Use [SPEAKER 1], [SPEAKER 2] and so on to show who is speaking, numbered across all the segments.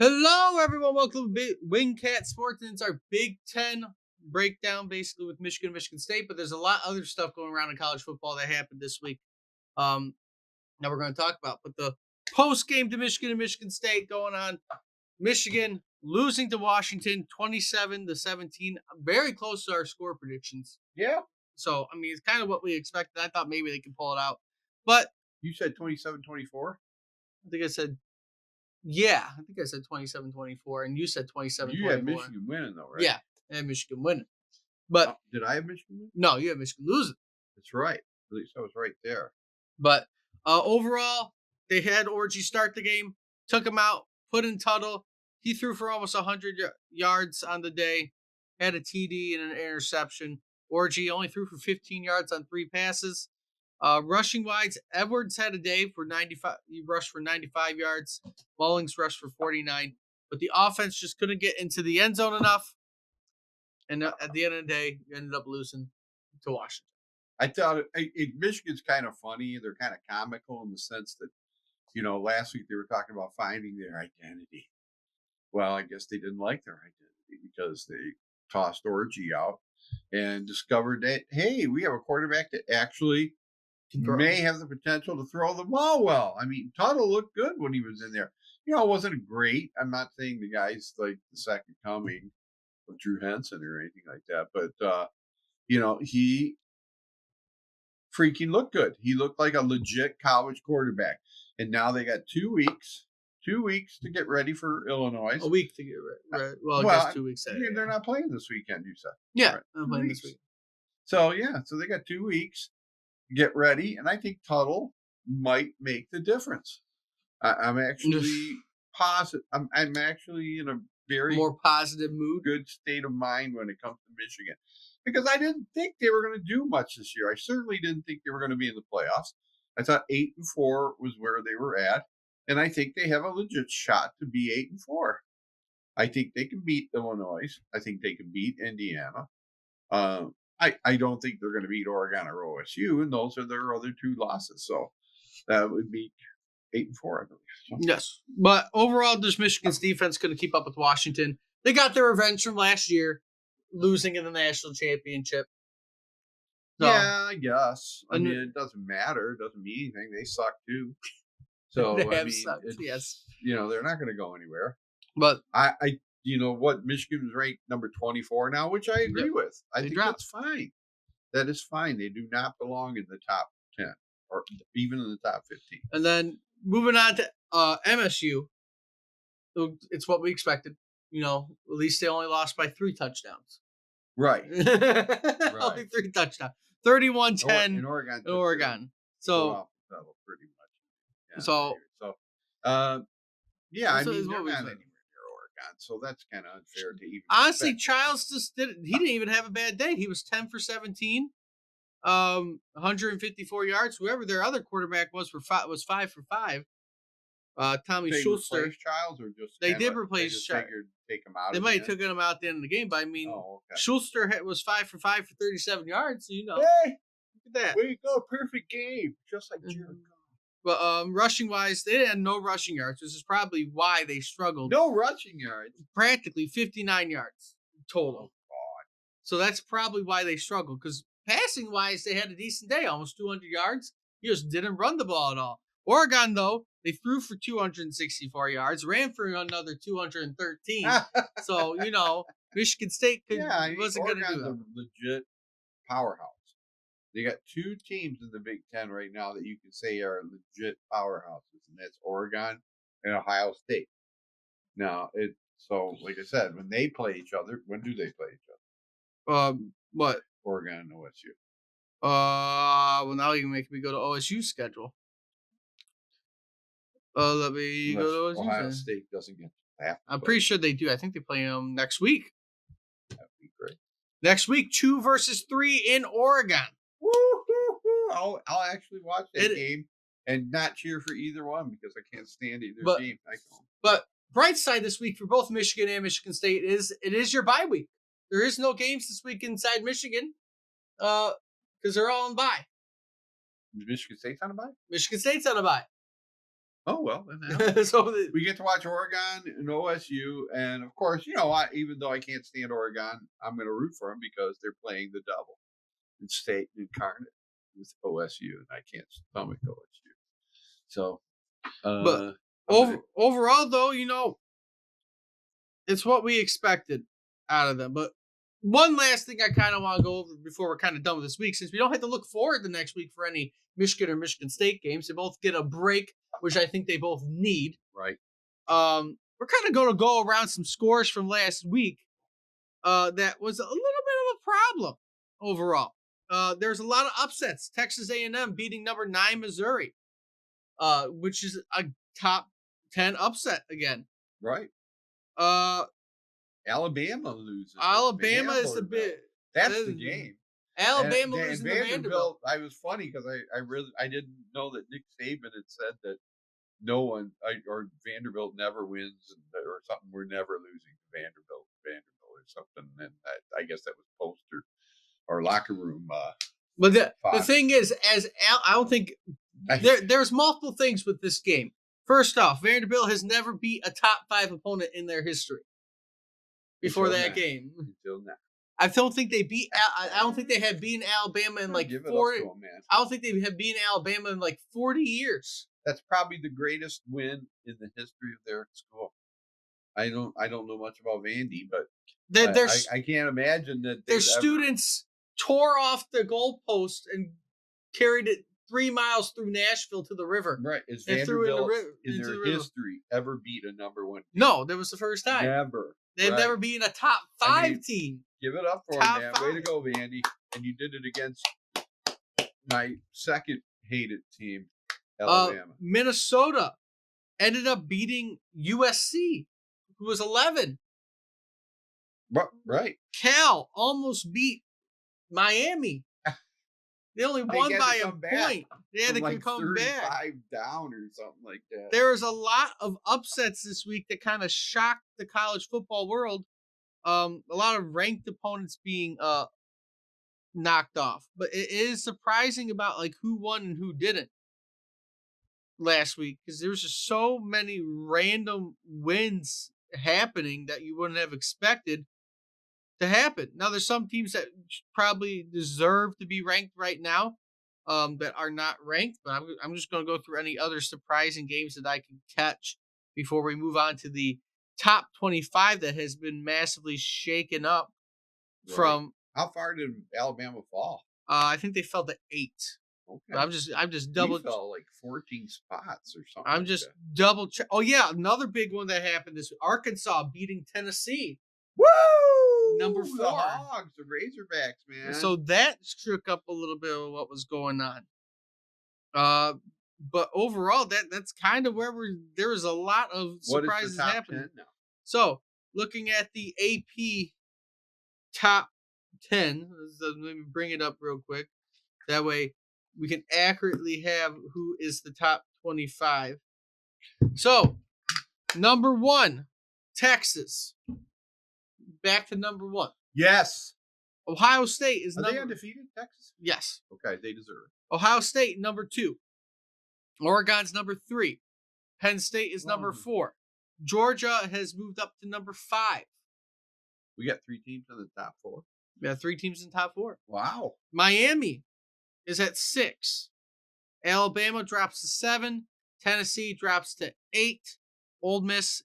[SPEAKER 1] Hello, everyone. Welcome to Wingcat Sports. And it's our Big Ten breakdown, basically with Michigan and Michigan State. But there's a lot of other stuff going around in college football that happened this week. Um, that we're going to talk about. But the post game to Michigan and Michigan State going on. Michigan losing to Washington, 27-17, very close to our score predictions.
[SPEAKER 2] Yeah.
[SPEAKER 1] So I mean, it's kind of what we expected. I thought maybe they could pull it out, but
[SPEAKER 2] You said 27-24?
[SPEAKER 1] I think I said. Yeah, I think I said 27-24, and you said 27-24.
[SPEAKER 2] You had Michigan winning, though, right?
[SPEAKER 1] Yeah, and Michigan winning. But
[SPEAKER 2] did I have Michigan winning?
[SPEAKER 1] no, you had Michigan losing.
[SPEAKER 2] That's right. At least I was right there.
[SPEAKER 1] But overall, they had Orgy start the game, took him out, put in Tuttle. He threw for almost 100 yards on the day, had a TD and an interception. Orgy only threw for 15 yards on 3 passes. Rushing wise, Edwards had a day for 95. He rushed for 95 yards. Ballings rushed for 49. But the offense just couldn't get into the end zone enough. And at the end of the day, you ended up losing to Washington.
[SPEAKER 2] I thought Michigan's kind of funny. They're kind of comical in the sense that, last week they were talking about finding their identity. Well, I guess they didn't like their identity because they tossed Orgy out and discovered that, hey, we have a quarterback that actually may have the potential to throw the ball well. I mean, Tuttle looked good when he was in there. It wasn't great. I'm not saying the guy's like the second coming of Drew Henson or anything like that, but he freaking looked good. He looked like a legit college quarterback. And now they got 2 weeks to get ready for Illinois.
[SPEAKER 1] A week to get ready. Well, I guess 2 weeks.
[SPEAKER 2] They're not playing this weekend, you said.
[SPEAKER 1] Yeah,
[SPEAKER 2] right.
[SPEAKER 1] I'm playing this week.
[SPEAKER 2] So they got 2 weeks. Get ready, and I think Tuttle might make the difference. I'm actually positive. I'm actually in a very
[SPEAKER 1] more positive mood,
[SPEAKER 2] good state of mind when it comes to Michigan, because I didn't think they were going to do much this year. I certainly didn't think they were going to be in the playoffs. I thought 8-4 was where they were at, and I think they have a legit shot to be 8-4. I think they can beat Illinois. I think they can beat Indiana. I don't think they're going to beat Oregon or OSU, and those are their other 2 losses. So that would be 8-4, I believe. So.
[SPEAKER 1] Yes, but overall, does Michigan's defense going to keep up with Washington? They got their revenge from last year, losing in the national championship.
[SPEAKER 2] So, yeah, I guess. I mean, it doesn't matter. It doesn't mean anything. They suck too. So
[SPEAKER 1] they have sucked. Yes,
[SPEAKER 2] they're not going to go anywhere.
[SPEAKER 1] But
[SPEAKER 2] Michigan is ranked number 24 now, which I agree with. I think that's fine. That is fine. They do not belong in the top 10 or even in the top 15.
[SPEAKER 1] And then moving on to MSU, it's what we expected. At least they only lost by 3 touchdowns.
[SPEAKER 2] Right.
[SPEAKER 1] Only 3 touchdowns. 31-10
[SPEAKER 2] in Oregon.
[SPEAKER 1] So
[SPEAKER 2] pretty much. Yeah,
[SPEAKER 1] so
[SPEAKER 2] yeah, I mean, they're not anywhere near Oregon, so that's kind of unfair to even.
[SPEAKER 1] Honestly,
[SPEAKER 2] expect.
[SPEAKER 1] Childs just didn't. He didn't even have a bad day. He was 10 for 17, 154 yards. Whoever their other quarterback was 5 for 5. Tommy Schuster.
[SPEAKER 2] Childs or just
[SPEAKER 1] they did replace
[SPEAKER 2] Childs. Take him out.
[SPEAKER 1] They might have taken him out at the end of the game, but I mean, Schuster was 5 for 5 for 37 yards. So
[SPEAKER 2] hey,
[SPEAKER 1] look at that.
[SPEAKER 2] Way to go! Perfect game, just like Jared.
[SPEAKER 1] But rushing wise, they had no rushing yards. This is probably why they struggled.
[SPEAKER 2] No rushing yards.
[SPEAKER 1] Practically 59 yards total.
[SPEAKER 2] Oh,
[SPEAKER 1] so that's probably why they struggled. Because passing wise, they had a decent day, almost 200 yards. He just didn't run the ball at all. Oregon, though, they threw for 264 yards, ran for another 213. So, Michigan State wasn't going to do that.
[SPEAKER 2] A legit powerhouse. They got 2 teams in the Big Ten right now that you can say are legit powerhouses, and that's Oregon and Ohio State. Now, like I said, when they play each other, when do they play each
[SPEAKER 1] other? What?
[SPEAKER 2] Oregon and OSU.
[SPEAKER 1] Well, now you can make me go to OSU's schedule. Let me go to OSU.
[SPEAKER 2] Ohio State doesn't get that.
[SPEAKER 1] I'm pretty sure they do. I think they play them next week.
[SPEAKER 2] That'd be great.
[SPEAKER 1] Next week, 2 versus 3 in Oregon.
[SPEAKER 2] I'll actually watch that game and not cheer for either one because I can't stand either team.
[SPEAKER 1] But bright side this week for both Michigan and Michigan State is it is your bye week. There is no games this week inside Michigan because they're all on bye.
[SPEAKER 2] Michigan State's on a bye?
[SPEAKER 1] Michigan State's on a bye.
[SPEAKER 2] Oh well, then hell.
[SPEAKER 1] So
[SPEAKER 2] We get to watch Oregon and OSU, and of course, even though I can't stand Oregon, I'm going to root for them because they're playing the double in state incarnate with OSU, and I can't stomach OSU. So,
[SPEAKER 1] but
[SPEAKER 2] I'm gonna.
[SPEAKER 1] overall, though, it's what we expected out of them. But one last thing I kind of want to go over before we're kind of done with this week, since we don't have to look forward to next week for any Michigan or Michigan State games. They both get a break, which I think they both need.
[SPEAKER 2] Right.
[SPEAKER 1] We're kind of going to go around some scores from last week. That was a little bit of a problem overall. There's a lot of upsets. Texas A&M beating number 9 Missouri, which is a top 10 upset again.
[SPEAKER 2] Right.
[SPEAKER 1] Uh,
[SPEAKER 2] Alabama loses.
[SPEAKER 1] Alabama is the bit.
[SPEAKER 2] That's the game.
[SPEAKER 1] Alabama
[SPEAKER 2] And
[SPEAKER 1] losing to Vanderbilt.
[SPEAKER 2] I was funny because I didn't know that Nick Saban had said that no one or Vanderbilt never wins or something. We're never losing to Vanderbilt or something. And I guess that was poster or locker room.
[SPEAKER 1] But the thing is, I don't think there's multiple things with this game. First off, Vanderbilt has never beat a top 5 opponent in their history before that game.
[SPEAKER 2] Until now.
[SPEAKER 1] I don't think they beat. I don't think they have beaten Alabama in like 40. I don't think they have beaten Alabama in like 40 years.
[SPEAKER 2] That's probably the greatest win in the history of their school. I don't know much about Vandy, but I can't imagine that
[SPEAKER 1] their students tore off the goalpost and carried it 3 miles through Nashville to the river.
[SPEAKER 2] Right. Is Vanderbilt in their history ever beat a number 1 team?
[SPEAKER 1] No, that was the first time.
[SPEAKER 2] Never.
[SPEAKER 1] They've never beaten a top 5 team.
[SPEAKER 2] Give it up for them, man. Way to go, Vandy. And you did it against my second hated team, Alabama.
[SPEAKER 1] Minnesota ended up beating USC, who was 11.
[SPEAKER 2] Right.
[SPEAKER 1] Cal almost beat Miami. They only won by a point. They had to come back.
[SPEAKER 2] 35 down or something like that.
[SPEAKER 1] There was a lot of upsets this week that kind of shocked the college football world. A lot of ranked opponents being knocked off. But it is surprising about like who won and who didn't last week, because there was just so many random wins happening that you wouldn't have expected to happen. Now, there's some teams that probably deserve to be ranked right now that are not ranked, but I'm just going to go through any other surprising games that I can catch before we move on to the top 25 that has been massively shaken up from.
[SPEAKER 2] How far did Alabama fall?
[SPEAKER 1] I think they fell to 8. Okay. I'm just double.
[SPEAKER 2] We fell like 14 spots or something.
[SPEAKER 1] I'm just double check. Oh yeah, another big one that happened this week. Arkansas beating Tennessee.
[SPEAKER 2] Woo!
[SPEAKER 1] Number 4.
[SPEAKER 2] The Hogs, the Razorbacks, man.
[SPEAKER 1] So that shook up a little bit of what was going on. But overall, that's kind of where there was a lot of surprises happening. So looking at the AP top 10, let me bring it up real quick. That way we can accurately have who is the top 25. So number 1, Texas. Back to number 1.
[SPEAKER 2] Yes.
[SPEAKER 1] Ohio State is
[SPEAKER 2] they undefeated, Texas?
[SPEAKER 1] Yes.
[SPEAKER 2] Okay, they deserve it.
[SPEAKER 1] Ohio State, number 2. Oregon's number 3. Penn State is number 4. Georgia has moved up to number 5.
[SPEAKER 2] We got 3 teams in the top 4.
[SPEAKER 1] We got 3 teams in the top 4.
[SPEAKER 2] Wow.
[SPEAKER 1] Miami is at 6. Alabama drops to 7. Tennessee drops to 8. Ole Miss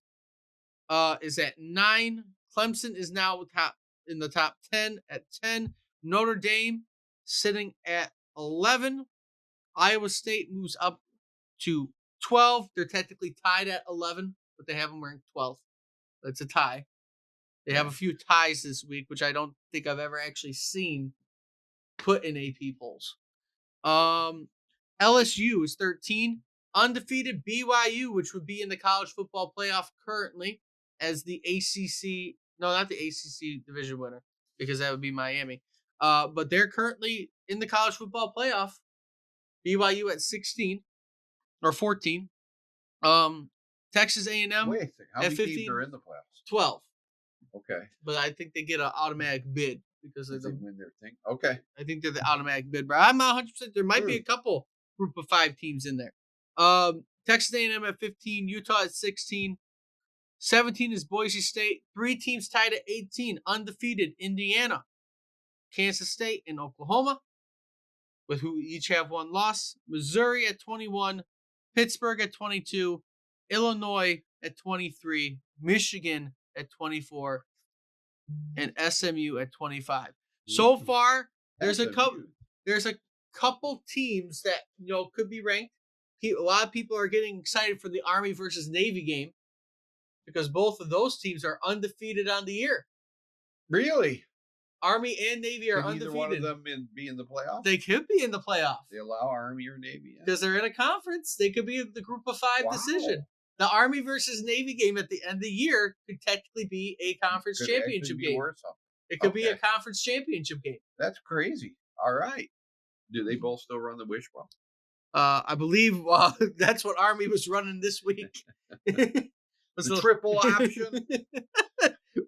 [SPEAKER 1] is at 9. Clemson is now in the top 10 at 10. Notre Dame sitting at 11. Iowa State moves up to 12. They're technically tied at 11, but they have them ranked 12th. That's a tie. They have a few ties this week, which I don't think I've ever actually seen put in AP polls. LSU is 13. Undefeated BYU, which would be in the college football playoff currently as the ACC. No, not the ACC division winner, because that would be Miami. But they're currently in the college football playoff. BYU at 16 or 14. Texas A&M
[SPEAKER 2] Wait a second. How
[SPEAKER 1] at
[SPEAKER 2] many
[SPEAKER 1] 15,
[SPEAKER 2] teams are in the playoffs?
[SPEAKER 1] 12.
[SPEAKER 2] Okay.
[SPEAKER 1] But I think they get an automatic bid because
[SPEAKER 2] they win their thing. Okay.
[SPEAKER 1] I think they're the automatic bid, but I'm not 100%. There might be a couple group of 5 teams in there. Texas A&M at 15, Utah at 16. 17 is Boise State. 3 teams tied at 18, undefeated Indiana, Kansas State, and Oklahoma, with who each have one loss. Missouri at 21, Pittsburgh at 22, Illinois at 23, Michigan at 24, and SMU at 25. So
[SPEAKER 2] Ooh,
[SPEAKER 1] far, there's a couple.
[SPEAKER 2] SMU.
[SPEAKER 1] There's a couple teams that could be ranked. A lot of people are getting excited for the Army versus Navy game because both of those teams are undefeated on the year.
[SPEAKER 2] Really?
[SPEAKER 1] Army and Navy are
[SPEAKER 2] Can either one of
[SPEAKER 1] undefeated.
[SPEAKER 2] them be in the playoffs?
[SPEAKER 1] They could be in the playoff
[SPEAKER 2] They allow Army or Navy in?
[SPEAKER 1] because they're in a conference. They could be the Group of Five
[SPEAKER 2] Wow.
[SPEAKER 1] decision. The Army versus Navy game at the end of the year could technically be a conference
[SPEAKER 2] Could
[SPEAKER 1] championship
[SPEAKER 2] actually be
[SPEAKER 1] game.
[SPEAKER 2] worth something.
[SPEAKER 1] It could be a
[SPEAKER 2] Okay.
[SPEAKER 1] conference championship game.
[SPEAKER 2] That's crazy. All right. Do they both still run the Wishbone?
[SPEAKER 1] I believe that's what Army was running this week.
[SPEAKER 2] The triple option.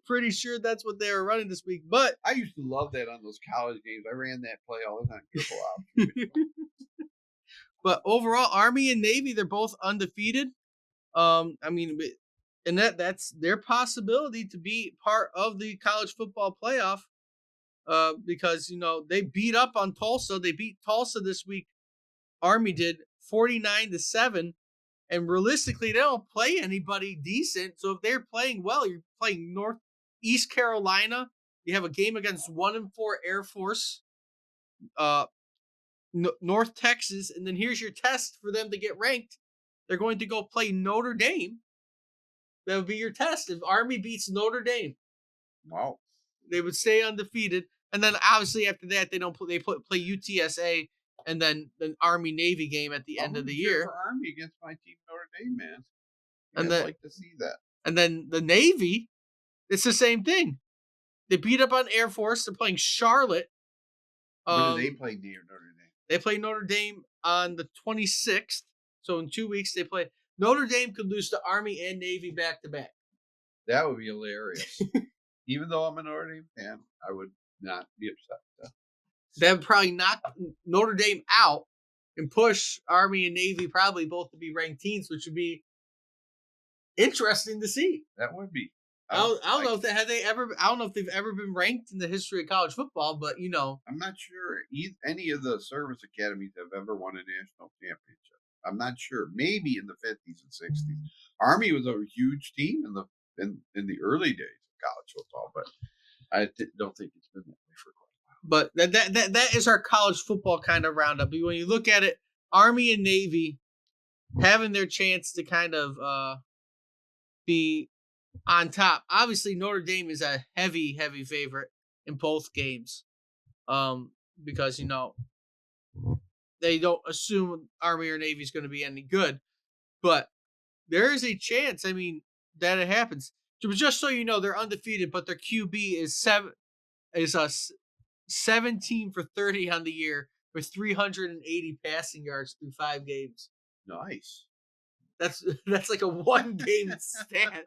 [SPEAKER 1] Pretty sure that's what they were running this week. But
[SPEAKER 2] I used to love that on those college games. I ran that play all the time. Triple option.
[SPEAKER 1] but overall, Army and Navy, they're both undefeated. I mean, and that's their possibility to be part of the college football playoff. Because they beat up on Tulsa. They beat Tulsa this week. Army did 49-7, and realistically, they don't play anybody decent. So if they're playing well, you're playing East Carolina. You have a game against 1-4 Air Force, North Texas, and then here's your test for them to get ranked. They're going to go play Notre Dame. That would be your test. If Army beats Notre Dame,
[SPEAKER 2] Wow.
[SPEAKER 1] they would stay undefeated. And then obviously after that, they play UTSA and then an Army Navy game at the end of the year.
[SPEAKER 2] For Army against my team Notre Dame, man.
[SPEAKER 1] And
[SPEAKER 2] I'd like to see that.
[SPEAKER 1] And then the Navy, it's the same thing. They beat up on Air Force. They're playing Charlotte.
[SPEAKER 2] When do they play near Notre Dame?
[SPEAKER 1] They play Notre Dame on the 26th. So in 2 weeks, they play. Notre Dame could lose to Army and Navy back to back.
[SPEAKER 2] That would be hilarious. Even though I'm a Notre Dame fan, I would not be upset.
[SPEAKER 1] That would probably knock Notre Dame out and push Army and Navy probably both to be ranked teams, which would be interesting to see.
[SPEAKER 2] That would be.
[SPEAKER 1] I don't know if I don't know if they've ever been ranked in the history of college football, but
[SPEAKER 2] I'm not sure any of the service academies have ever won a national championship. I'm not sure. Maybe in the 50s and 60s. Army was a huge team in the early days of college football, but I don't think it's been that way for quite a while.
[SPEAKER 1] But that is our college football kind of roundup. When you look at it, Army and Navy having their chance to kind of be on top. Obviously, Notre Dame is a heavy favorite in both games, because they don't assume Army or Navy is going to be any good, but there is a chance. I mean, that it happens. Just so you know, they're undefeated, but their QB is 17 for 30 on the year with 380 passing yards through 5 games.
[SPEAKER 2] Nice.
[SPEAKER 1] That's like a 1 game stat.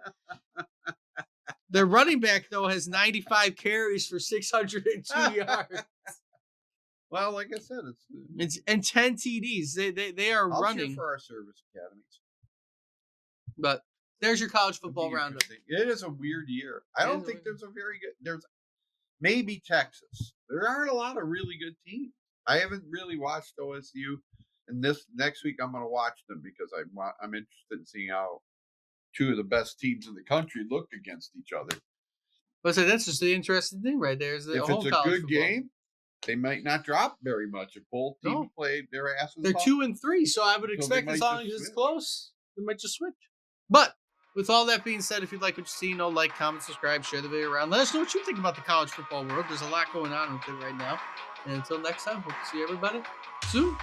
[SPEAKER 1] Their running back though has 95 carries for 602 yards.
[SPEAKER 2] Well, like I said,
[SPEAKER 1] it's and 10 TDs. They are
[SPEAKER 2] I'll
[SPEAKER 1] running
[SPEAKER 2] cheer for our service academies.
[SPEAKER 1] But there's your college football roundup.
[SPEAKER 2] It is a weird year. I don't think there's there's maybe Texas. There aren't a lot of really good teams. I haven't really watched OSU, and this next week I'm going to watch them because I'm interested in seeing how 2 of the best teams in the country look against each other.
[SPEAKER 1] But so that's just the interesting thing right there. Is
[SPEAKER 2] if it's a good game, they might not drop very much. If both teams play their asses
[SPEAKER 1] they're
[SPEAKER 2] off,
[SPEAKER 1] 2-3, so I would expect as long as it's close, they might just switch. But with all that being said, if you'd like what you see, like, comment, subscribe, share the video around. Let us know what you think about the college football world. There's a lot going on with it right now. And until next time, hope to see everybody soon.